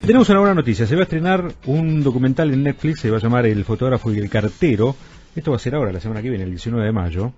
Tenemos una buena noticia, se va a estrenar un documental en Netflix, se va a llamar El fotógrafo y el cartero. Esto va a ser ahora, la semana que viene, el 19 de mayo.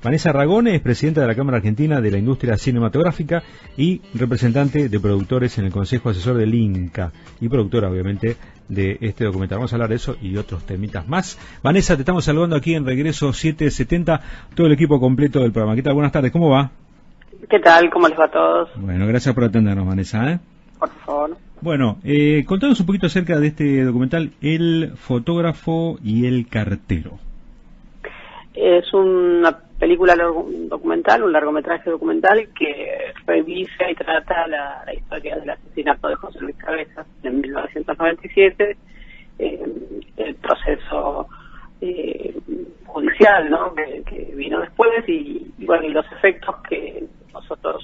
Vanessa Ragone es presidenta de la Cámara Argentina de la Industria Cinematográfica y representante de productores en el Consejo Asesor del INCA y productora, obviamente, de este documental. Vamos a hablar de eso y otros temitas más. Vanessa, te estamos saludando aquí en Regreso 770, todo el equipo completo del programa. ¿Qué tal? Buenas tardes, ¿cómo va? ¿Qué tal? ¿Cómo les va a todos? Bueno, gracias por atendernos, Vanessa. Por favor. Bueno, contanos un poquito acerca de este documental, El fotógrafo y el cartero. Es una película documental, un largometraje documental que revisa y trata la historia del asesinato de José Luis Cabezas en 1997, el proceso judicial, ¿no? que vino después y bueno, y los efectos que nosotros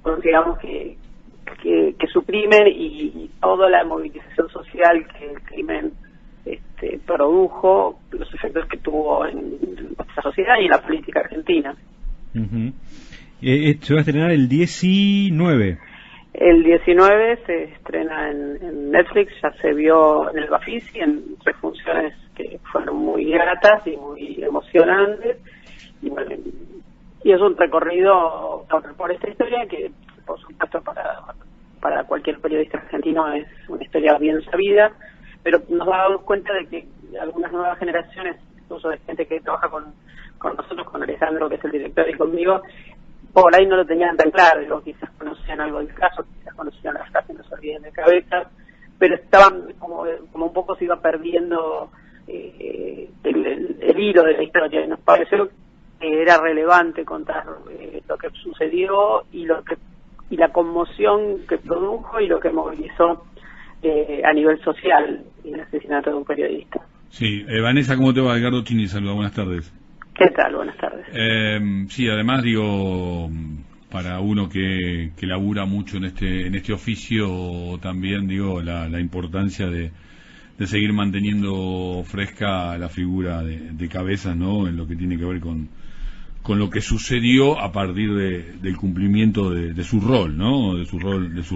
consideramos que suprimen y toda la movilización social que el crimen produjo, los efectos que tuvo en nuestra sociedad y en la política argentina. Se va a estrenar el 19. El 19 se estrena en Netflix, ya se vio en el Bafisi en 3 funciones que fueron muy gratas y muy emocionantes. Y bueno, y es un recorrido por esta historia que, por supuesto, para cualquier periodista argentino es una historia bien sabida, pero nos damos cuenta de que algunas nuevas generaciones, incluso de gente que trabaja con nosotros, con Alejandro, que es el director, y conmigo, por ahí no lo tenían tan claro, digo, quizás conocían algo del caso, quizás conocían las frases, no se olviden de cabeza, pero estaban como un poco se iba perdiendo el hilo de la historia, y nos pareció que era relevante contar lo que sucedió y la conmoción que produjo y lo que movilizó a nivel social el asesinato de un periodista. Sí, Vanessa, ¿cómo te va? Edgardo Chini, saluda, buenas tardes. ¿Qué tal? Buenas tardes. Sí, además digo, para uno que labura mucho en este oficio, también digo la importancia de seguir manteniendo fresca la figura de Cabezas, ¿no? En lo que tiene que ver con lo que sucedió a partir del cumplimiento de su rol, ¿no? De su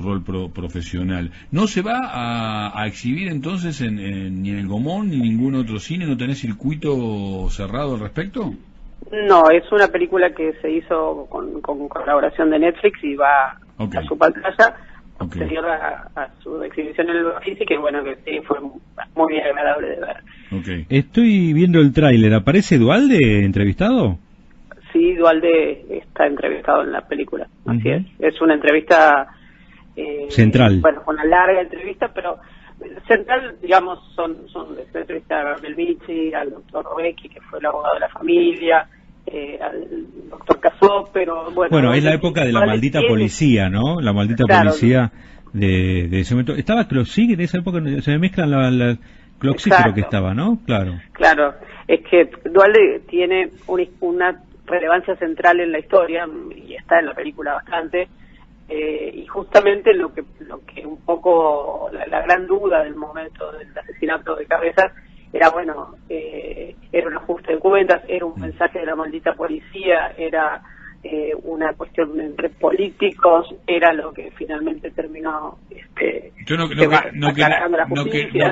rol profesional. ¿No se va a exhibir entonces ni en el Gomón ni en ningún otro cine? ¿No tenés circuito cerrado al respecto? No, es una película que se hizo con colaboración de Netflix y va a su pantalla posterior a su exhibición en el Bafisi, que bueno, que sí, fue muy agradable de ver. Estoy viendo el tráiler, ¿aparece Duhalde entrevistado? Sí, Duhalde está entrevistado en la película, así es. Es una entrevista central. Bueno, una larga entrevista, pero central, digamos, son la entrevista a Gabriel Bichi, al doctor Robecki, que fue el abogado de la familia, al doctor Casó, pero bueno... Bueno, es la época de la maldita policía, ¿no? La maldita policía de ese momento. ¿Estaba Closig en esa época? Se me mezclan la Closig, creo que estaba, ¿no? Claro, es que Duhalde tiene una relevancia central en la historia y está en la película bastante, y justamente lo que un poco la gran duda del momento del asesinato de Cabezas era, bueno, era un ajuste de cuentas, era un mensaje de la maldita policía, era una cuestión entre políticos, era lo que finalmente terminó yo no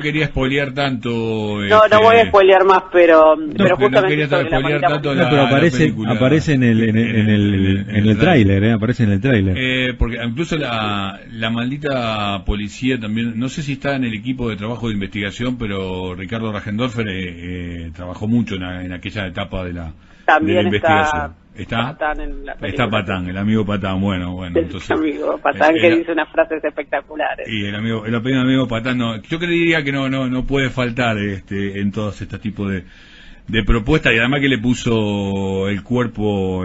quería spoilear tanto. No voy a spoilear más, pero justamente pero aparece en el tráiler, aparece en el tráiler. Porque incluso la maldita policía también, no sé si está en el equipo de trabajo de investigación, pero Ricardo Rajendorfer trabajó mucho en aquella etapa de la investigación. ¿Está Patán en la película? Está Patán, el amigo Patán, bueno, entonces... El amigo Patán que dice unas frases espectaculares. Y el amigo Patán, yo creería que no puede faltar en todos estos tipos de propuestas, y además que le puso el cuerpo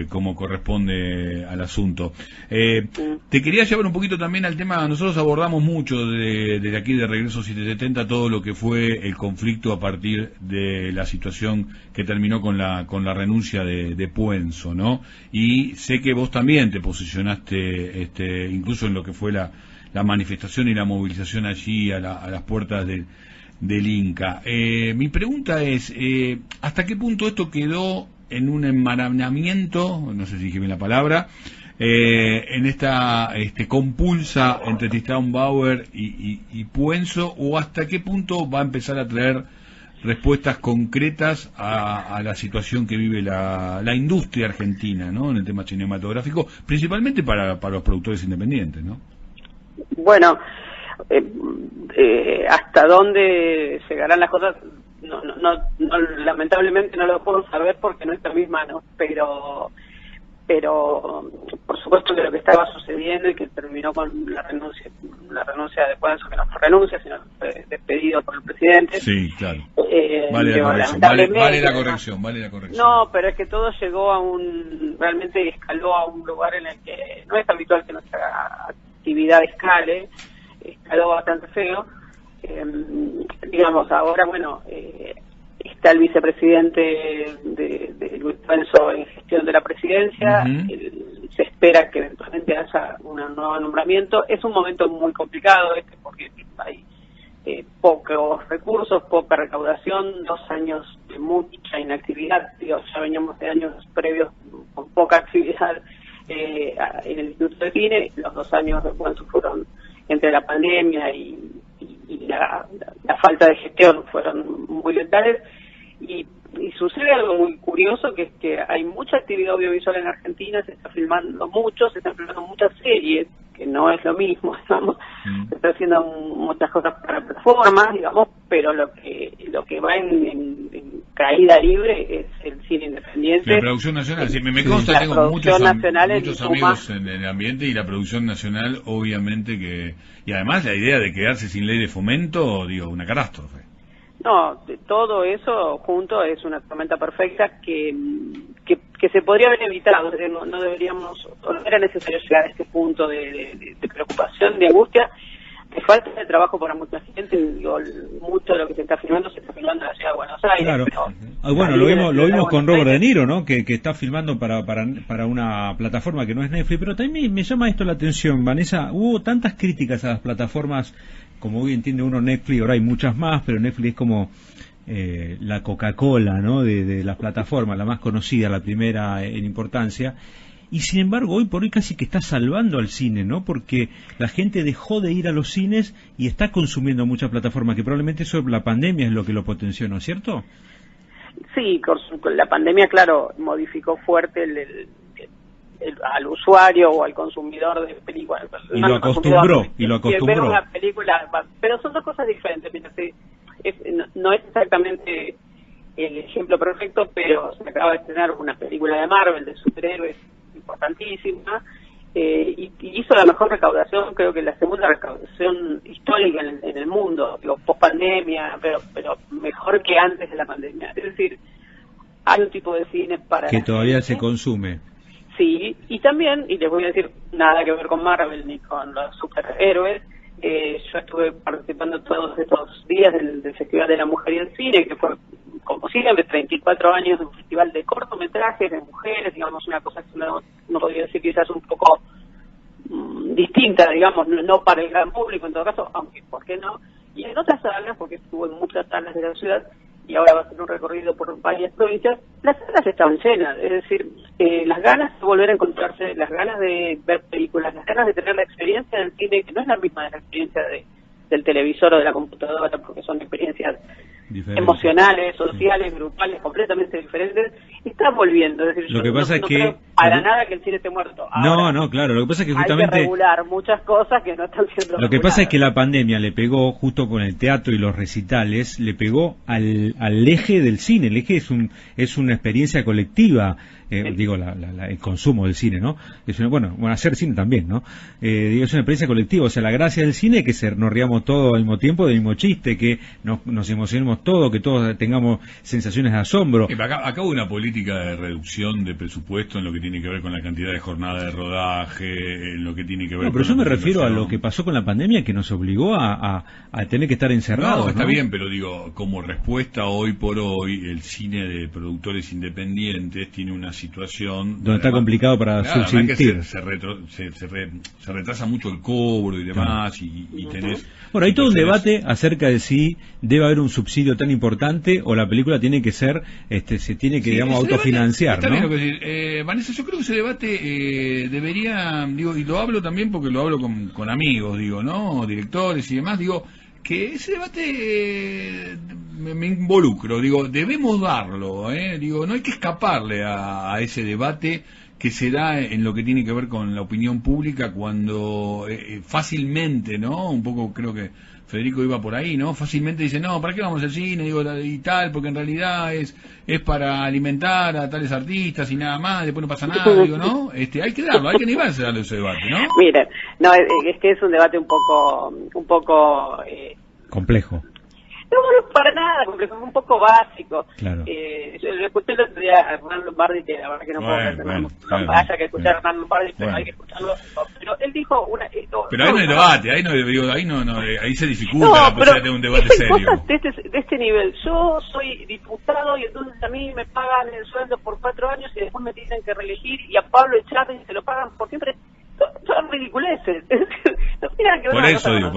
como corresponde al asunto. Te quería llevar un poquito también al tema. Nosotros abordamos mucho desde aquí de Regreso 770 todo lo que fue el conflicto a partir de la situación que terminó con la renuncia de Puenzo, ¿no? Y sé que vos también te posicionaste incluso en lo que fue la manifestación y la movilización allí a las puertas del Inca. Mi pregunta es, ¿hasta qué punto esto quedó en un enmarañamiento, no sé si dije bien la palabra, en esta compulsa entre Tristán Bauer y Puenzo, o hasta qué punto va a empezar a traer respuestas concretas a la situación que vive la industria argentina, ¿no?, en el tema cinematográfico, principalmente para los productores independientes, ¿no? Bueno, hasta dónde llegarán las cosas, no, lamentablemente no lo puedo saber porque no está en mis manos, pero por supuesto que lo que estaba sucediendo y que terminó con la renuncia de Puenzo, que no fue renuncia, sino fue despedido por el presidente. Sí, claro. Vale la corrección. No, pero es que todo llegó realmente escaló a un lugar en el que no es habitual que nuestra actividad escaló bastante feo. Digamos, ahora, bueno, está el vicepresidente de Luis Puenzo en gestión de la presidencia. Se espera que eventualmente haya un nuevo nombramiento. Es un momento muy complicado porque hay pocos recursos, poca recaudación, 2 años de mucha inactividad. Ya veníamos de años previos con poca actividad en el Instituto de Cine. Los 2 años de Puenzo fueron, entre la pandemia y la falta de gestión, fueron muy letales. Y sucede algo muy curioso, que es que hay mucha actividad audiovisual en Argentina, se están filmando muchas series, que no es lo mismo, digamos. Se están haciendo muchas cosas para plataformas, digamos, pero lo que va en caída libre es el cine independiente. La producción nacional, sí, me consta, tengo muchos amigos en el ambiente, y la producción nacional, obviamente y además la idea de quedarse sin ley de fomento, digo, una catástrofe. No, todo eso junto es una tormenta perfecta que se podría haber evitado. Es decir, no deberíamos, no era necesario llegar a este punto de preocupación, de angustia, de falta de trabajo para mucha gente. Digo, mucho de lo que se está filmando en la ciudad de Buenos Aires. Claro. Bueno, lo vimos con Robert De Niro, ¿no? Que está filmando para una plataforma que no es Netflix, pero también me llama esto la atención, Vanessa. Hubo tantas críticas a las plataformas, como hoy entiende uno Netflix, ahora hay muchas más, pero Netflix es como la Coca-Cola, ¿no?, de las plataformas, la más conocida, la primera en importancia. Y sin embargo, hoy por hoy casi que está salvando al cine, ¿no? Porque la gente dejó de ir a los cines y está consumiendo muchas plataformas, que probablemente eso, la pandemia es lo que lo potenció, ¿no es cierto? Sí, con la pandemia, claro, modificó fuerte al usuario o al consumidor de películas. Y lo acostumbró. Ver una película, pero son 2 cosas diferentes. Mira, no es exactamente el ejemplo perfecto, pero se acaba de estrenar una película de Marvel, de superhéroes, importantísima, y hizo la mejor recaudación, creo que la segunda recaudación histórica en el mundo, digo, post pandemia, pero mejor que antes de la pandemia. Es decir, hay un tipo de cine para que todavía se consume. Sí, y también, y les voy a decir, nada que ver con Marvel ni con los superhéroes, yo estuve participando todos estos días del Festival de la Mujer y el Cine, que fue, como siempre, 34 años de un festival de cortometrajes de mujeres, digamos, una cosa que no podría decir quizás un poco distinta, digamos, no para el gran público en todo caso, aunque, ¿por qué no? Y en otras salas, porque estuvo en muchas salas de la ciudad, y ahora va a hacer un recorrido por varias provincias, las salas estaban llenas, es decir, las ganas de volver a encontrarse, las ganas de ver películas, las ganas de tener la experiencia del cine, que no es la misma de la experiencia del televisor o de la computadora, porque son experiencias emocionales, sociales, grupales, completamente diferentes, está volviendo. Es decir, lo que pasa es que creo para nada que el cine esté muerto. Ahora, no, claro, lo que pasa es que justamente hay que regular muchas cosas que no están siendo Lo que pasa es que la pandemia le pegó, justo con el teatro y los recitales, le pegó al eje del cine. El eje es una experiencia colectiva, digo, el consumo del cine, ¿no? Es bueno, hacer cine también, ¿no? Digo, es una experiencia colectiva, o sea, la gracia del cine es que nos riamos todos al mismo tiempo, del mismo chiste, que nos emocionemos todos, que todos tengamos sensaciones de asombro. Acá hubo una política de reducción de presupuesto en lo que tiene que ver con la cantidad de jornada de rodaje, en lo que tiene que ver pero yo me refiero a lo que pasó con la pandemia, que nos obligó a tener que estar encerrados. No, está bien, pero digo, como respuesta hoy por hoy, el cine de productores independientes tiene una situación donde está complicado para subsistir. Se retrasa mucho el cobro y demás, y tenés... Bueno, hay todo un debate acerca de si debe haber un subsidio tan importante o la película tiene que ser, se tiene que, digamos, autofinanciar, debate, ¿no? Está bien lo que decir. Vanessa, yo creo que ese debate debería, digo, y lo hablo también porque lo hablo con amigos, digo, ¿no? Directores y demás, digo, que ese debate me involucro, digo, debemos darlo, digo, no hay que escaparle a ese debate que se da en lo que tiene que ver con la opinión pública cuando fácilmente, ¿no? Un poco creo que Federico iba por ahí, ¿no? Fácilmente dice, no, ¿para qué vamos al cine? Digo, y tal, porque en realidad es para alimentar a tales artistas y nada más, después no pasa nada, digo, ¿no? Hay que darlo, hay que animarse a darle ese debate, ¿no? Miren, no, es que es un debate un poco complejo. No, para nada complejo, es un poco básico. Claro. Yo le escuché el otro día a Hernán Lombardi, que la verdad que no puedo creer, haya que escuchar a Hernán Lombardi, pero hay que escucharlo. Pero él dijo pero ahí no hay debate, ahí se dificulta la posibilidad de un debate serio. Cosas de este nivel, yo soy diputado y entonces a mí me pagan el sueldo por 4 años y después me tienen que reelegir, y a Pablo Echarri se lo pagan por siempre. Son ridiculeces. No tienen que ver por eso digo,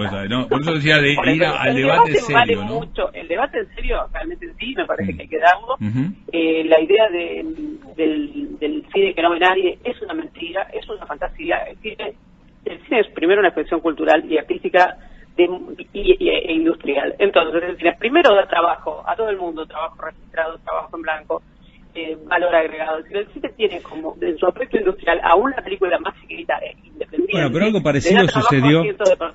por eso decía de ir al debate serio, vale ¿no? Mucho. El debate en serio, realmente sí, me parece que hay que darlo. La idea del cine que no ve nadie es una mentira, es una fantasía. El cine es primero una expresión cultural y artística e industrial. Entonces, el cine primero da trabajo a todo el mundo, trabajo registrado, trabajo en blanco, valor agregado. El cine tiene como en su aspecto industrial a una película más chiquita e independiente. Bueno, pero algo parecido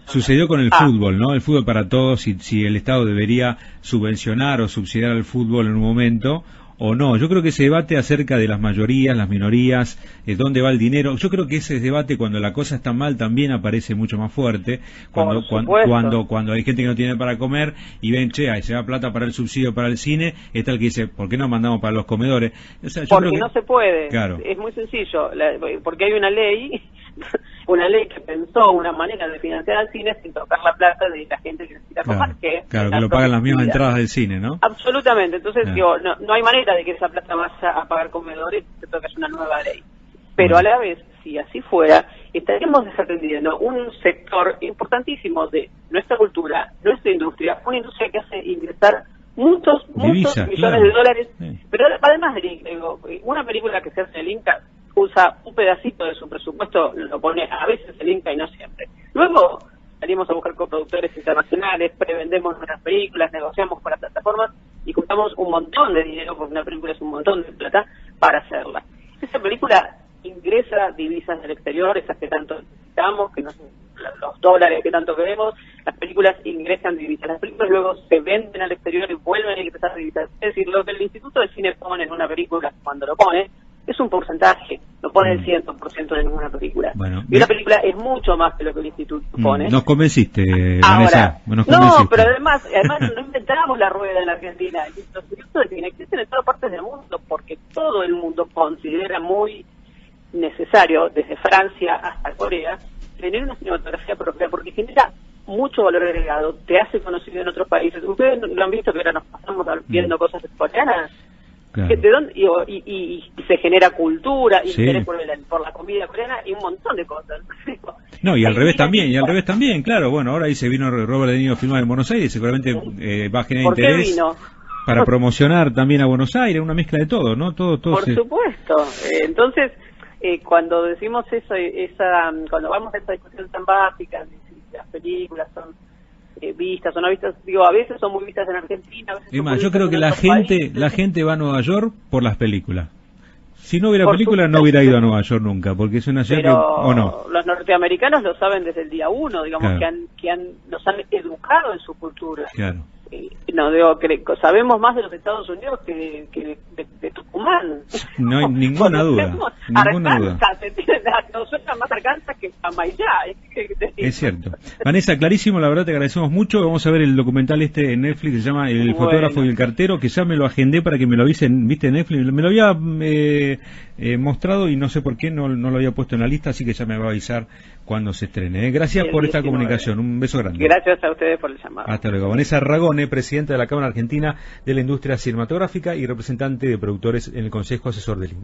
sucedió con el fútbol, ¿no? El fútbol para todos, si el Estado debería subvencionar o subsidiar al fútbol en un momento o no. Yo creo que ese debate acerca de las mayorías, las minorías, dónde va el dinero, yo creo que ese debate cuando la cosa está mal también aparece mucho más fuerte, cuando hay gente que no tiene para comer y ven, che, ahí se da plata para el subsidio para el cine, está el que dice, ¿por qué no mandamos para los comedores? O sea, porque no se puede, claro. Es muy sencillo, porque hay una ley que pensó una manera de financiar al cine sin tocar la plata de la gente que necesita comer, que lo pagan las mismas entradas del cine, ¿no? Absolutamente, entonces digo, no hay manera de que esa plata vaya a pagar comedores, excepto que es una nueva ley. Pero a la vez, si así fuera, estaríamos desatendiendo un sector importantísimo de nuestra cultura, nuestra industria, una industria que hace ingresar muchos millones de dólares, pero además una película que se hace en el Inca usa un pedacito de su presupuesto, lo pone a veces el Inca y no siempre. Luego salimos a buscar coproductores internacionales, prevendemos nuestras películas, negociamos con las plataformas y juntamos un montón de dinero, porque una película es un montón de plata, para hacerla. Esa película ingresa divisas del exterior, esas que tanto necesitamos, que los dólares que tanto queremos, las películas ingresan divisas, las películas luego se venden al exterior y vuelven a ingresar divisas. Es decir, lo que el Instituto de Cine pone en una película, cuando lo pone, es un porcentaje, no pone el 100% de ninguna película. Bueno, y una película es mucho más que lo que el Instituto pone. Nos convenciste, Vanessa. Nos convenciste. No, pero además no inventamos la rueda en la Argentina. Los institutos de cine existen en todas partes del mundo porque todo el mundo considera muy necesario, desde Francia hasta Corea, tener una cinematografía propia porque genera mucho valor agregado, te hace conocido en otros países. Ustedes lo han visto que ahora nos pasamos viendo cosas coreanas. Claro. ¿De dónde? Y se genera cultura, interés por la comida coreana y un montón de cosas. No, y al revés también, claro. Bueno, ahora ahí se vino Robert De Niro a filmar en Buenos Aires, seguramente va a generar interés para promocionar también a Buenos Aires, una mezcla de todo, ¿no? Todo por supuesto. Entonces, cuando decimos eso, cuando vamos a esa discusión tan básica, si las películas son vistas o no vistas, digo, a veces son muy vistas en Argentina, a veces es más, yo creo que la gente va a Nueva York por las películas. Si no hubiera películas no hubiera ido a Nueva York nunca, porque es una ciudad ¿o no? Los norteamericanos lo saben desde el día uno, digamos, claro. nos han educado en su cultura. Claro. Sabemos más de los Estados Unidos que de Tucumán. No hay ninguna duda. Nos suena más Arkansas que Amaillá. Es cierto. Vanessa, clarísimo, la verdad te agradecemos mucho. Vamos a ver el documental en Netflix, se llama El fotógrafo y el cartero, que ya me lo agendé para que me lo avisen, viste, Netflix. Me lo había mostrado y no sé por qué no lo había puesto en la lista, así que ya me va a avisar cuando se estrene. Gracias por esta comunicación. Un beso grande. Gracias a ustedes por el llamado. Hasta luego. Vanessa Ragone, presidenta de la Cámara Argentina de la Industria Cinematográfica y representante de productores en el Consejo Asesor del INCA.